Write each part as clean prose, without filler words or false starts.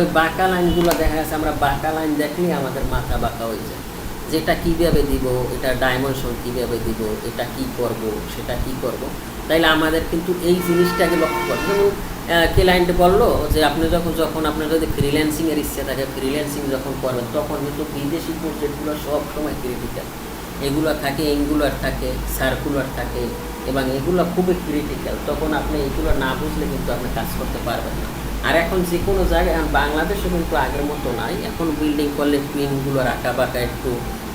ওই বাঁকা লাইনগুলো দেখা যাচ্ছে, আমরা বাঁকা লাইন দেখলেই আমাদের মাথা বাঁকা হয়ে যায়, যেটা কীভাবে দিব, এটা ডাইমেনশন কীভাবে দিব, এটা কি করব, সেটা কি করব। তাইলে আমাদের কিন্তু এই জিনিসটাকে লক্ষ্য করতে, যেমন ক্লায়েন্ট বললো যে আপনি যখন যখন আপনার যদি ফ্রিল্যান্সিংয়ের ইচ্ছে থাকে, ফ্রিল্যান্সিং যখন করবেন তখন কিন্তু বিদেশি প্রজেক্টগুলো সব সময় ক্রিটিক্যাল, এগুলো থাকে, এঙ্গুলার থাকে, সার্কুলার থাকে, এবং এগুলো খুবই ক্রিটিক্যাল। তখন আপনি এগুলো না বুঝলে কিন্তু আপনি কাজ করতে পারবেন না। আর এখন যে কোনো জায়গায়, বাংলাদেশে কিন্তু আগের মতো নাই, এখন বিল্ডিং করলে পিনগুলো রাখা বাঁকা একটু,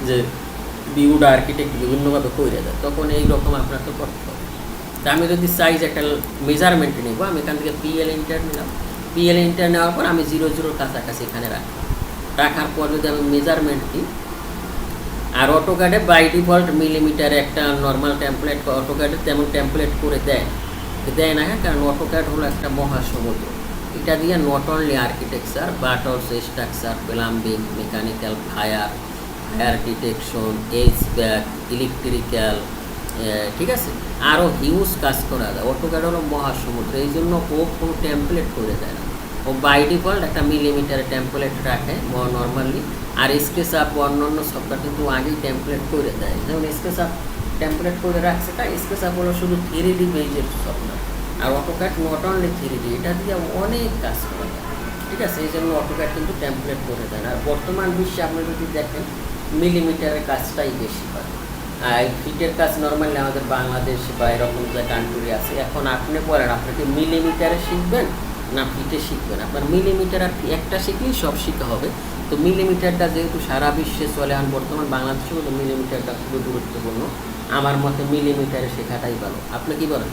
যে বিউড আর্কিটেক্ট বিভিন্নভাবে করে দেয়, তখন এই রকম আপনার তো করতে হবে। তা আমি যদি সাইজ একটা মেজারমেন্ট নেব, আমি এখান থেকে পিএল ইন্টার নিলাম, পিএল ইন্টার নেওয়ার পর আমি 0 0 কাছাকাছি এখানে রাখার পর যদি আমি মেজারমেন্ট দিই, আর অটোক্যাডে বাই ডিফল্ট মিলিমিটারে একটা নর্মাল টেমপ্লেট, অটোক্যাডে তেমন টেমপ্লেট করে দেয় না, হ্যাঁ, কারণ অটোক্যাড হলো একটা মহাসমুদ্র। এটা দিয়ে not only architecture but also structure, plumbing, mechanical, fire detection, HVAC, electrical, ঠিক আছে, আরও হিউজ কাজ করা যায়। অটোক্যাড হলো মহাসমুদ্র, এই জন্য ও কোনো টেমপ্লেট করে দেয় না, ও বাই ডিফল্ট একটা মিলিমিটারে টেমপ্লেট রাখে নর্মালি। আর স্কেচআপ অন্যান্য সফটওয়্যার কিন্তু আগেই টেমপ্লেট করে দেয়, যেমন স্কেচআপ টেমপ্লেট করে রাখছে, তাই স্কেচআপ হলো শুধু 3D বেজের সফটওয়্যার, আর অটোক্যাড নট অনলি 3D, এটা দিয়ে অনেক কাজ করা যায়, ঠিক আছে। এই জন্য অটোক্যাড কিন্তু টেমপ্লেট করে দেয়। আর বর্তমান বিশ্বে আপনি যদি দেখেন মিলিমিটারের কাজটাই বেশি হয়, আর ফিটের কাজ নর্মালি আমাদের বাংলাদেশ বা এরকম যে কান্ট্রি আছে। এখন আপনি বলেন আপনি কি মিলিমিটারে শিখবেন না ফিটে শিখবেন? আপনার মিলিমিটার আর একটা শিখলেই সব শেখা হবে। তো মিলিমিটারটা যেহেতু সারা বিশ্বে চলে, এখন বর্তমান বাংলাদেশেও তো মিলিমিটারটা খুবই গুরুত্বপূর্ণ। আমার মতে মিলিমিটারে শেখাটাই ভালো। আপনি কি বলেন?